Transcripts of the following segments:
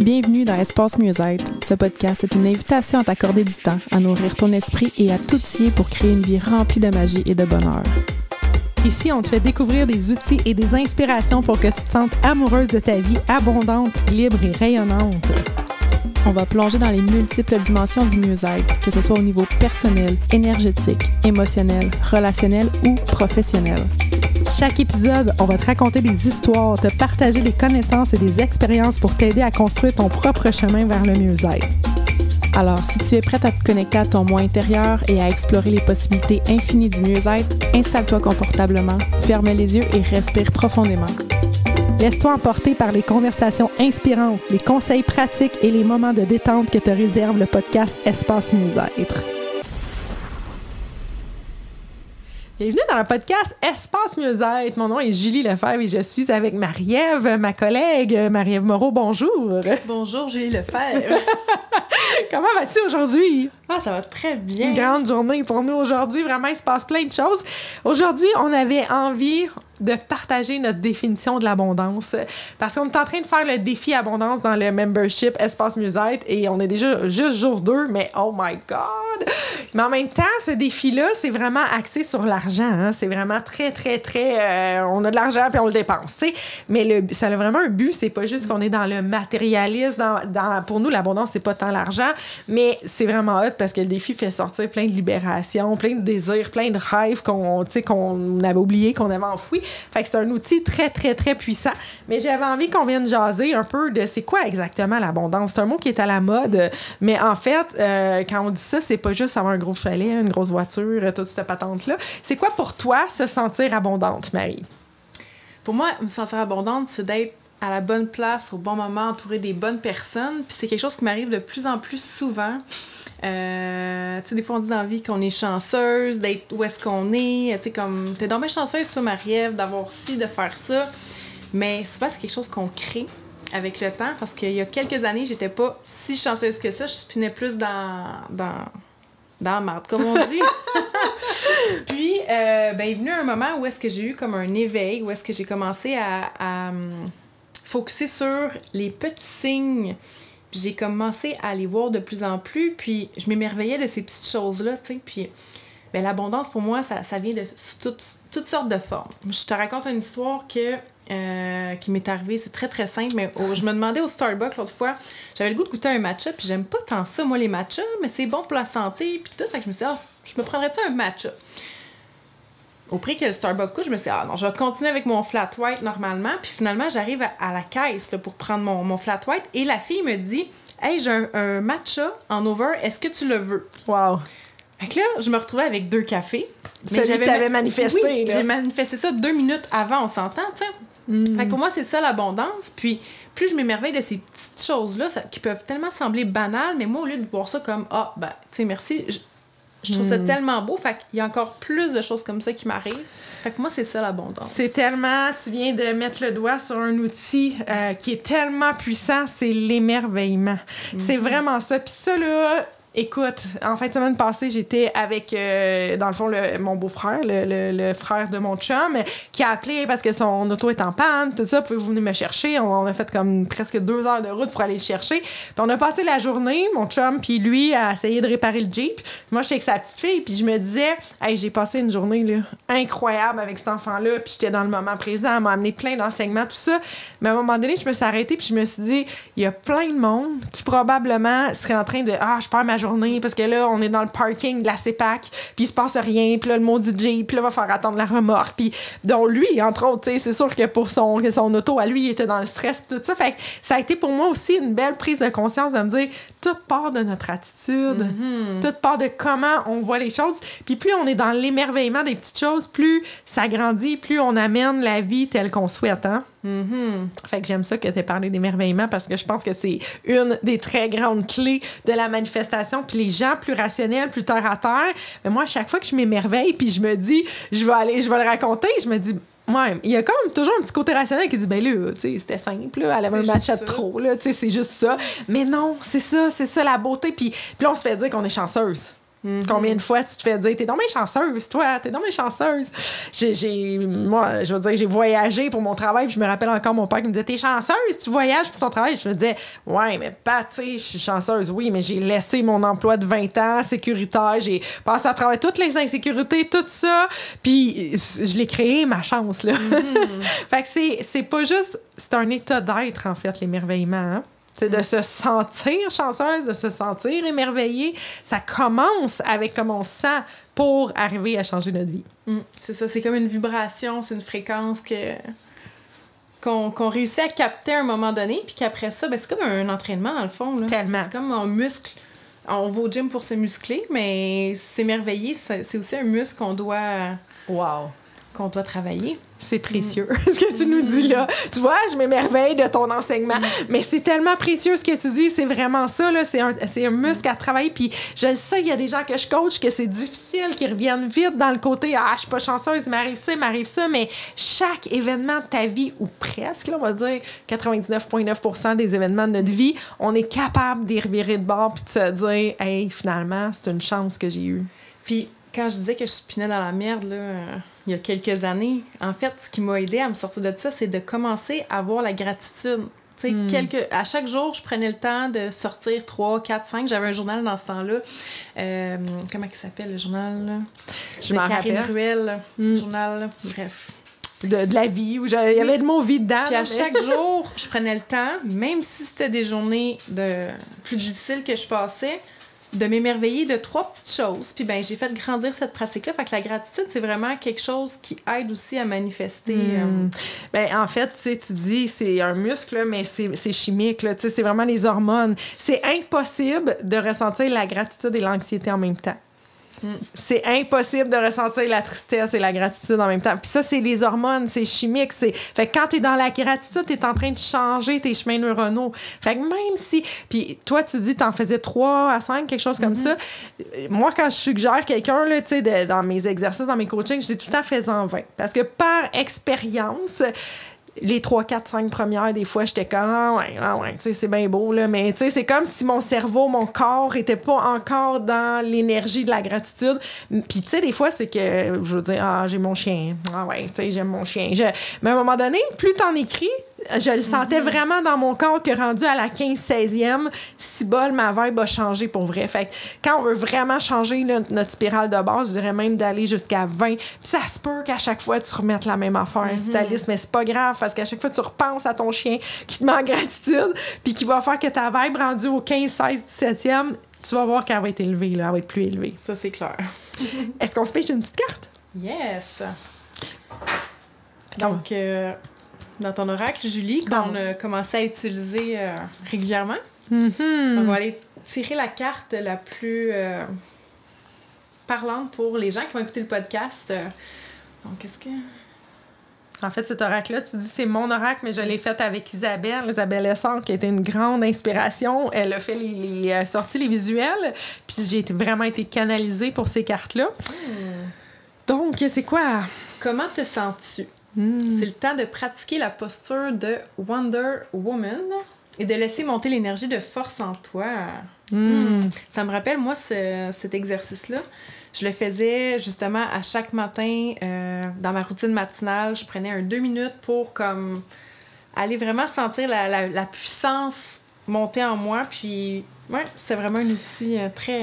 Bienvenue dans Espace Mieux-être. Ce podcast est une invitation à t'accorder du temps, à nourrir ton esprit et à tout scier pour créer une vie remplie de magie et de bonheur. Ici, on te fait découvrir des outils et des inspirations pour que tu te sentes amoureuse de ta vie abondante, libre et rayonnante. On va plonger dans les multiples dimensions du mieux-être, que ce soit au niveau personnel, énergétique, émotionnel, relationnel ou professionnel. Chaque épisode, on va te raconter des histoires, te partager des connaissances et des expériences pour t'aider à construire ton propre chemin vers le mieux-être. Alors, si tu es prête à te connecter à ton moi intérieur et à explorer les possibilités infinies du mieux-être, installe-toi confortablement, ferme les yeux et respire profondément. Laisse-toi emporter par les conversations inspirantes, les conseils pratiques et les moments de détente que te réserve le podcast Espace Mieux-être. Bienvenue dans le podcast Espace Mieux-être. Mon nom est Julie Lefebvre et je suis avec Marie-Ève, ma collègue. Marie-Ève Moreau, bonjour. Bonjour Julie Lefebvre. Comment vas-tu aujourd'hui? Ah, ça va très bien. Une grande journée pour nous aujourd'hui. Vraiment, il se passe plein de choses. Aujourd'hui, on avait envie de partager notre définition de l'abondance parce qu'on est en train de faire le défi abondance dans le membership Espace Mieux-être et on est déjà juste jour 2, mais oh my God! Mais en même temps, ce défi-là, c'est vraiment axé sur l'argent. Hein? C'est vraiment très, on a de l'argent puis on le dépense, tu sais. Mais ça a vraiment un but, c'est pas juste qu'on est dans le matérialisme. Pour nous, l'abondance, c'est pas tant l'argent, mais c'est vraiment hot parce que le défi fait sortir plein de libération, plein de désirs, plein de rêves qu'on avait oubliés, qu'on avait enfouis. Fait que c'est un outil très puissant. Mais j'avais envie qu'on vienne jaser un peu de c'est quoi exactement l'abondance. C'est un mot qui est à la mode, mais en fait, quand on dit ça, c'est pas juste avoir un gros chalet, une grosse voiture, toute cette patente-là. C'est quoi pour toi se sentir abondante, Marie? Pour moi, me sentir abondante, c'est d'être à la bonne place, au bon moment, entourée des bonnes personnes. Puis c'est quelque chose qui m'arrive de plus en plus souvent. Tu sais, des fois, on dit dans la vie qu'on est chanceuse, d'être où est-ce qu'on est. Tu sais, comme, t'es donc bien chanceuse, toi, Marie-Ève, d'avoir ci, de faire ça. Mais souvent, c'est quelque chose qu'on crée avec le temps. Parce qu'il y a quelques années, j'étais pas si chanceuse que ça. Je spinais plus dans la marde, comme on dit. Puis, est venu un moment où est-ce que j'ai eu comme un éveil, où est-ce que j'ai commencé à focusser sur les petits signes. Puis j'ai commencé à les voir de plus en plus, puis je m'émerveillais de ces petites choses-là, tu sais. Puis l'abondance, pour moi, ça vient de toutes sortes de formes. Je te raconte une histoire qui m'est arrivée, c'est très simple, mais je me demandais au Starbucks l'autre fois, j'avais le goût de goûter un matcha, puis j'aime pas tant ça, moi, les matchas, mais c'est bon pour la santé, puis tout. Fait que je me suis dit, je me prendrais-tu un matcha? Au prix que le Starbucks coûte, je me suis dit, non, je vais continuer avec mon flat white normalement. Puis finalement, j'arrive à la caisse là, pour prendre mon flat white. Et la fille me dit, hey, j'ai un matcha en over, est-ce que tu le veux? Wow! Fait que là, je me retrouvais avec 2 cafés. Mais que t'avais manifesté. Oui, là. J'ai manifesté ça 2 minutes avant, on s'entend, tu sais. Fait que pour moi, c'est ça l'abondance. Puis plus je m'émerveille de ces petites choses-là, qui peuvent tellement sembler banales, mais moi, au lieu de voir ça comme, tu sais, merci, je trouve ça tellement beau. Fait qu'il y a encore plus de choses comme ça qui m'arrivent. Fait que moi, c'est ça l'abondance. C'est tellement... Tu viens de mettre le doigt sur un outil qui est tellement puissant, c'est l'émerveillement. C'est vraiment ça. Puis ça, là... Écoute, en fin de semaine passée, j'étais avec, dans le fond, mon beau-frère, le frère de mon chum, qui a appelé parce que son auto est en panne, tout ça, pouvez-vous venir me chercher? On a fait comme presque 2 heures de route pour aller le chercher. Puis on a passé la journée, mon chum, puis lui, à essayer de réparer le Jeep. Moi, je suis avec sa petite fille, puis je me disais, hey, j'ai passé une journée là, incroyable avec cet enfant-là, puis j'étais dans le moment présent, elle m'a amené plein d'enseignements, tout ça. Mais à un moment donné, je me suis arrêtée, puis je me suis dit, il y a plein de monde qui probablement serait en train de, je perds ma journée parce que là, on est dans le parking de la CEPAC, puis il se passe rien, puis là, le maudit Jeep, puis là, va faire attendre la remorque, puis donc lui, entre autres, tu sais, c'est sûr que pour son auto, à lui, il était dans le stress, tout ça. Fait que ça a été pour moi aussi une belle prise de conscience de me dire, tout part de notre attitude, tout part de comment on voit les choses, puis plus on est dans l'émerveillement des petites choses, plus ça grandit, plus on amène la vie telle qu'on souhaite, hein? Fait que j'aime ça que tu aies parlé d'émerveillement parce que je pense que c'est une des très grandes clés de la manifestation. Puis les gens plus rationnels, plus terre à terre, mais moi, à chaque fois que je m'émerveille puis je me dis, je vais le raconter, je me dis, ouais, il y a comme toujours un petit côté rationnel qui dit, ben là, tu sais, c'était simple, là, elle avait un match de trop, là, tu sais, c'est juste ça. Mais non, c'est ça la beauté. Puis là, on se fait dire qu'on est chanceuse. Combien de fois tu te fais dire, t'es donc bien chanceuse, toi, t'es donc bien chanceuse. Moi, je veux dire, j'ai voyagé pour mon travail, puis je me rappelle encore mon père qui me disait, t'es chanceuse, tu voyages pour ton travail. Je me disais, ouais, mais pas, tu sais, je suis chanceuse, oui, mais j'ai laissé mon emploi de 20 ans sécuritaire, j'ai passé à travers toutes les insécurités, tout ça, puis je l'ai créé, ma chance, là. Fait que c'est pas juste, c'est un état d'être, en fait, l'émerveillement, hein? C'est de se sentir chanceuse, de se sentir émerveillée. Ça commence avec comment on se sent pour arriver à changer notre vie. C'est ça, c'est comme une vibration, c'est une fréquence qu'on réussit à capter à un moment donné, puis qu'après ça, ben, c'est comme un entraînement dans le fond. Là. Tellement. C'est comme un muscle. On va au gym pour se muscler, mais s'émerveiller, c'est aussi un muscle qu'on doit travailler. C'est précieux, ce que tu nous dis là. Tu vois, je m'émerveille de ton enseignement. Mais c'est tellement précieux ce que tu dis. C'est vraiment ça, là. C'est un muscle à travailler. Puis je sais, il y a des gens que je coach que c'est difficile, qui reviennent vite dans le côté « Ah, je suis pas chanceuse, il m'arrive ça. » Mais chaque événement de ta vie, ou presque, là, on va dire 99,9% des événements de notre vie, on est capable d'y revirer de bord puis de se dire « Hey, finalement, c'est une chance que j'ai eue. » Puis quand je disais que je spinais dans la merde, là, il y a quelques années, en fait, ce qui m'a aidé à me sortir de ça, c'est de commencer à avoir la gratitude. Tu sais, à chaque jour, je prenais le temps de sortir 3, 4, 5. J'avais un journal dans ce temps-là. Comment il s'appelle, le journal? Là? Je m'en rappelle. Karine Ruel, journal, bref. De la vie, où il y avait le mot vie dedans. Puis à chaque jour, je prenais le temps, même si c'était des journées plus difficiles que je passais, de m'émerveiller de 3 petites choses. Puis ben j'ai fait grandir cette pratique-là. Fait que la gratitude, c'est vraiment quelque chose qui aide aussi à manifester. Ben, en fait, tu sais, tu dis c'est un muscle, mais c'est chimique. Là, c'est vraiment les hormones. C'est impossible de ressentir la gratitude et l'anxiété en même temps. C'est impossible de ressentir la tristesse et la gratitude en même temps. Puis ça, c'est les hormones, c'est chimique. Fait que quand t'es dans la gratitude, t'es en train de changer tes chemins neuronaux. Fait que même si... Puis toi, tu dis t'en faisais 3 à 5, quelque chose comme ça. Moi, quand je suggère quelqu'un, là, tu sais, dans mes exercices, dans mes coachings, je dis tout le temps fais-en 20. Parce que par expérience... Les 3, 4, 5 premières, des fois, j'étais comme, ouais, tu sais, c'est bien beau, là, mais tu sais, c'est comme si mon cerveau, mon corps était pas encore dans l'énergie de la gratitude. Puis, tu sais, des fois, c'est que, je veux dire, j'ai mon chien. Ah ouais, tu sais, j'aime mon chien. Mais à un moment donné, plus t'en écris, je le sentais vraiment dans mon corps que rendu à la 15-16e, si bol, ma vibe a changé pour vrai. Fait que quand on veut vraiment changer là, notre spirale de base, je dirais même d'aller jusqu'à 20. Puis ça se peut qu'à chaque fois, tu remettes la même affaire sur ta liste, mais c'est pas grave parce qu'à chaque fois, tu repenses à ton chien qui te met en gratitude puis qui va faire que ta vibe rendue au 15, 16, 17e, tu vas voir qu'elle va être élevée, là, elle va être plus élevée. Ça, c'est clair. Est-ce qu'on se pêche une petite carte? Yes! Donc... dans ton oracle, Julie, qu'on a commencé à utiliser régulièrement. On va aller tirer la carte la plus parlante pour les gens qui vont écouter le podcast. Donc, qu'est-ce que... En fait, cet oracle-là, tu dis c'est mon oracle, mais je l'ai fait avec Isabelle Essard, qui a été une grande inspiration. Elle a fait sorti les visuels, puis j'ai vraiment été canalisée pour ces cartes-là. Donc, c'est quoi? Comment te sens-tu? C'est le temps de pratiquer la posture de Wonder Woman et de laisser monter l'énergie de force en toi. Ça me rappelle, moi, cet exercice-là. Je le faisais justement à chaque matin dans ma routine matinale. Je prenais 2 minutes pour comme aller vraiment sentir la puissance monter en moi. Puis, ouais, c'est vraiment un outil très...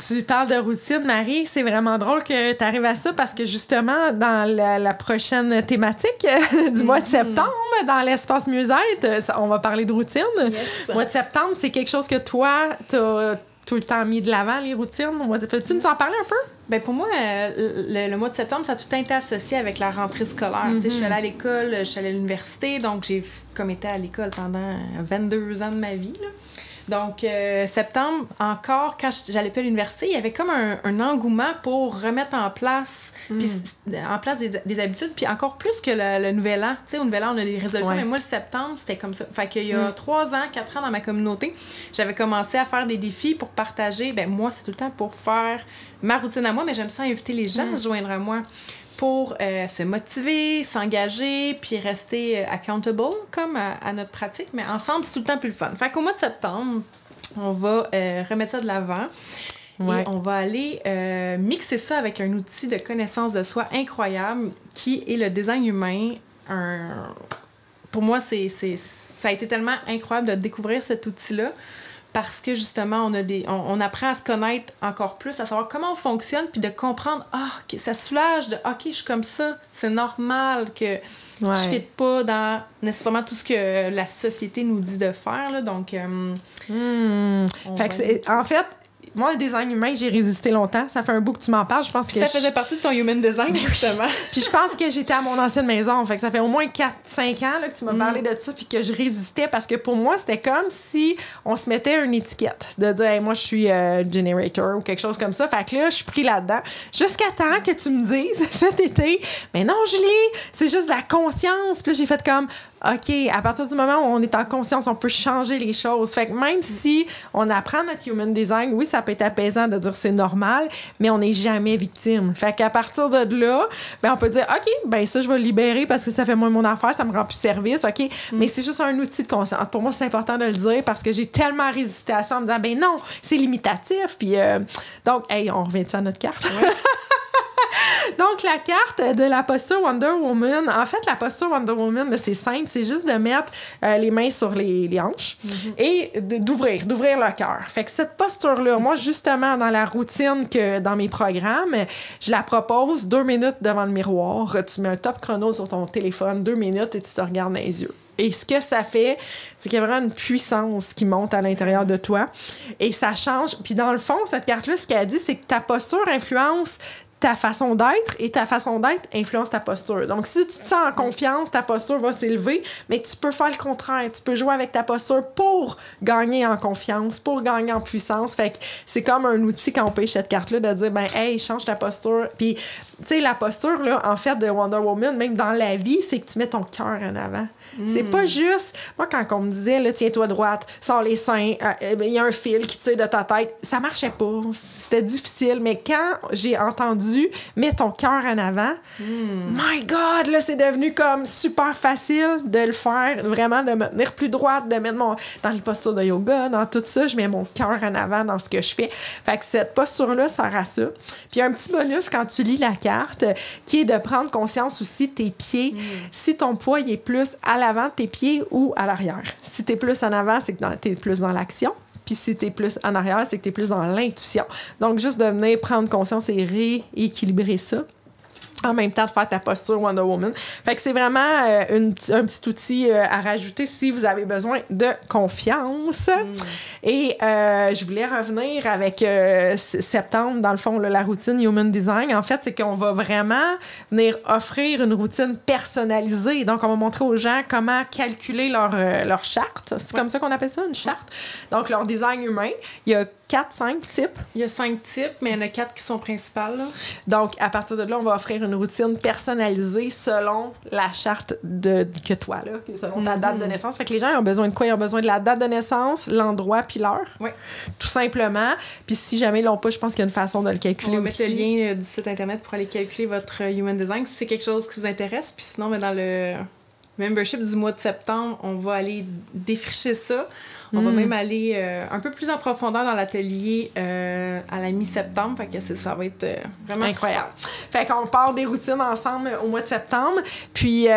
Tu parles de routine, Marie. C'est vraiment drôle que tu arrives à ça parce que justement, dans la prochaine thématique du mois de septembre, dans l'espace mieux-être, on va parler de routine. Yes. Le mois de septembre, c'est quelque chose que toi, t'as tout le temps mis de l'avant, les routines. Peux-tu nous en parler un peu? Ben pour moi, le mois de septembre, ça a tout le temps été associé avec la rentrée scolaire. Je suis allée à l'école, je suis allée à l'université, donc j'ai comme été à l'école pendant 22 ans de ma vie, là. Donc, septembre, encore, quand j'allais pas à l'université, il y avait comme un engouement pour remettre en place, des habitudes, puis encore plus que le nouvel an. Tu sais, au nouvel an, on a des résolutions, mais moi, le septembre, c'était comme ça. Fait qu'il y a 3 ans, 4 ans dans ma communauté, j'avais commencé à faire des défis pour partager. Ben moi, c'est tout le temps pour faire ma routine à moi, mais j'aime ça inviter les gens à se joindre à moi pour se motiver, s'engager, puis rester accountable comme à notre pratique. Mais ensemble, c'est tout le temps plus le fun. Fait qu'au mois de septembre, on va remettre ça de l'avant. Ouais. Et on va aller mixer ça avec un outil de connaissance de soi incroyable qui est le design humain. Pour moi, ça a été tellement incroyable de découvrir cet outil-là parce que justement, on apprend à se connaître encore plus, à savoir comment on fonctionne, puis de comprendre, que ça soulage de, OK, je suis comme ça, c'est normal que je ne fit pas dans nécessairement tout ce que la société nous dit de faire. Là, donc, en fait, moi, le design humain, j'ai résisté longtemps. Ça fait un bout que tu m'en parles. Je pense que ça faisait partie de ton human design, justement. Puis je pense que j'étais à mon ancienne maison. Fait que ça fait au moins 4-5 ans là, que tu m'as parlé de ça puis que je résistais parce que pour moi, c'était comme si on se mettait une étiquette de dire hey, moi, je suis generator ou quelque chose comme ça. Fait que là, je suis pris là-dedans. Jusqu'à temps que tu me dises cet été, mais non, Julie, c'est juste de la conscience. Puis là, j'ai fait comme OK, à partir du moment où on est en conscience, on peut changer les choses. Fait que même si on apprend notre human design, oui, ça peut être apaisant de dire c'est normal, mais on n'est jamais victime. Fait qu'à partir de là, ben on peut dire OK, ben ça, je vais le libérer parce que ça fait moins mon affaire, ça me rend plus service, OK? Mais c'est juste un outil de conscience. Pour moi, c'est important de le dire parce que j'ai tellement résisté à ça en me disant ben non, c'est limitatif. Puis donc, hey, on revient-tu à notre carte? Ouais. Donc, la carte de la posture Wonder Woman, en fait, la posture Wonder Woman, là, c'est simple, c'est juste de mettre les mains sur les hanches et d'ouvrir le cœur. Fait que cette posture-là, moi, justement, dans la routine que dans mes programmes, je la propose 2 minutes devant le miroir. Tu mets un top chrono sur ton téléphone, 2 minutes, et tu te regardes dans les yeux. Et ce que ça fait, c'est qu'il y a vraiment une puissance qui monte à l'intérieur de toi. Et ça change. Puis dans le fond, cette carte-là, ce qu'elle dit, c'est que ta posture influence ta façon d'être et ta façon d'être influence ta posture. Donc, si tu te sens en confiance, ta posture va s'élever, mais tu peux faire le contraire. Tu peux jouer avec ta posture pour gagner en confiance, pour gagner en puissance. Fait que c'est comme un outil quand on pêche cette carte-là de dire, ben, hey, change ta posture. Puis, tu sais, la posture, là, en fait, de Wonder Woman, même dans la vie, c'est que tu mets ton cœur en avant. C'est pas juste... Moi, quand on me disait, là, tiens-toi droite, sors les seins, il y a un fil qui tire de ta tête, ça marchait pas. C'était difficile. Mais quand j'ai entendu « mets ton cœur en avant », my God, là, c'est devenu comme super facile de le faire, vraiment, de me tenir plus droite, de mettre dans les postures de yoga, dans tout ça, je mets mon cœur en avant dans ce que je fais. Fait que cette posture-là sert à ça. Puis il y a un petit bonus quand tu lis la carte, qui est de prendre conscience aussi de tes pieds. Si ton poids il est plus à l'avant de tes pieds ou à l'arrière. Si t'es plus en avant, c'est que t'es plus dans l'action. Puis si t'es plus en arrière, c'est que t'es plus dans l'intuition. Donc, juste de venir prendre conscience et rééquilibrer ça. En même temps de faire ta posture Wonder Woman. Fait que c'est vraiment un petit outil à rajouter si vous avez besoin de confiance. Et je voulais revenir avec septembre, dans le fond, là, la routine Human Design. En fait, c'est qu'on va vraiment venir offrir une routine personnalisée. Donc, on va montrer aux gens comment calculer leur charte. C'est comme ça qu'on appelle ça, une charte? Donc, leur design humain. Il y a 4-5 types. Il y a 5 types, mais il y en a 4 qui sont principales. Là. Donc, à partir de là, on va offrir une routine personnalisée selon la charte que toi, là, selon ta date de naissance. Fait que les gens ils ont besoin de quoi? Ils ont besoin de la date de naissance, l'endroit puis l'heure. Oui. Tout simplement. Puis si jamais ils l'ont pas, je pense qu'il y a une façon de le calculer aussi. On va mettre le lien du site Internet pour aller calculer votre Human Design si c'est quelque chose qui vous intéresse. Puis sinon, mais dans le membership du mois de septembre, on va aller défricher ça. On va même aller un peu plus en profondeur dans l'atelier à la mi-septembre. Fait que ça va être vraiment incroyable. Fait qu'on part des routines ensemble au mois de septembre. Puis,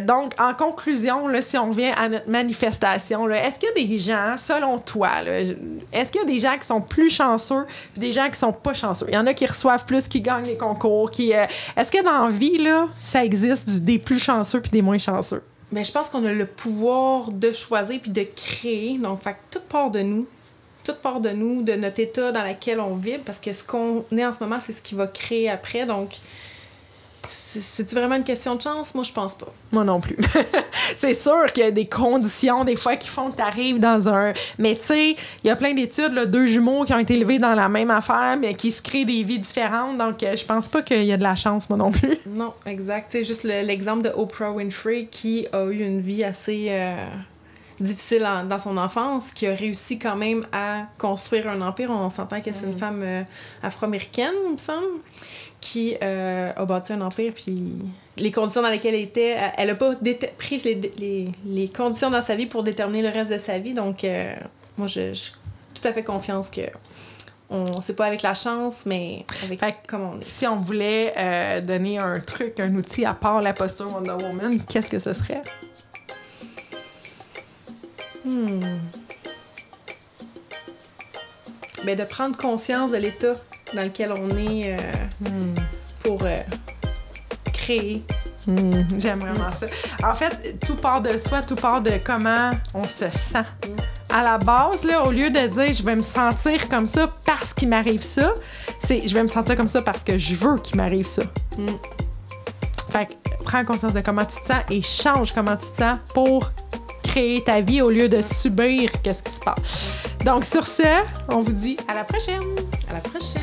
donc, en conclusion, là, si on revient à notre manifestation, là, est-ce qu'il y a des gens, selon toi, là, est-ce qu'il y a des gens qui sont plus chanceux et des gens qui sont pas chanceux? Il y en a qui reçoivent plus, qui gagnent les concours. Est-ce que dans la vie, là, ça existe des plus chanceux puis des moins chanceux? Mais je pense qu'on a le pouvoir de choisir puis de créer. Donc, fait que toute part de nous, de notre état dans lequel on vibre, parce que ce qu'on est en ce moment, c'est ce qui va créer après. Donc, c'est-tu vraiment une question de chance? Moi, je pense pas. Moi non plus. C'est sûr qu'il y a des conditions, des fois, qui font que tu arrives dans un... Mais tu sais, il y a plein d'études, là, 2 jumeaux qui ont été élevés dans la même affaire, mais qui se créent des vies différentes. Donc, je pense pas qu'il y a de la chance, moi non plus. Non, exact. Tu sais, juste l'exemple de Oprah Winfrey, qui a eu une vie assez... difficile dans son enfance, qui a réussi quand même à construire un empire. On s'entend que c'est une femme afro-américaine, il me semble, qui a bâti un empire, puis les conditions dans lesquelles elle était, elle n'a pas pris les conditions dans sa vie pour déterminer le reste de sa vie. Donc, moi, j'ai tout à fait confiance que C'est pas avec la chance, mais avec comme on est. Si on voulait donner un truc, un outil à part la posture Wonder Woman, qu'est-ce que ce serait? Ben, de prendre conscience de l'état dans lequel on est pour créer. J'aime vraiment ça. En fait, tout part de soi, tout part de comment on se sent. À la base, là, au lieu de dire « je vais me sentir comme ça parce qu'il m'arrive ça », c'est « je vais me sentir comme ça parce que je veux qu'il m'arrive ça ». Fait que prends conscience de comment tu te sens et change comment tu te sens pour créer ta vie au lieu de subir qu'est-ce qui se passe. Donc sur ce, on vous dit à la prochaine! À la prochaine!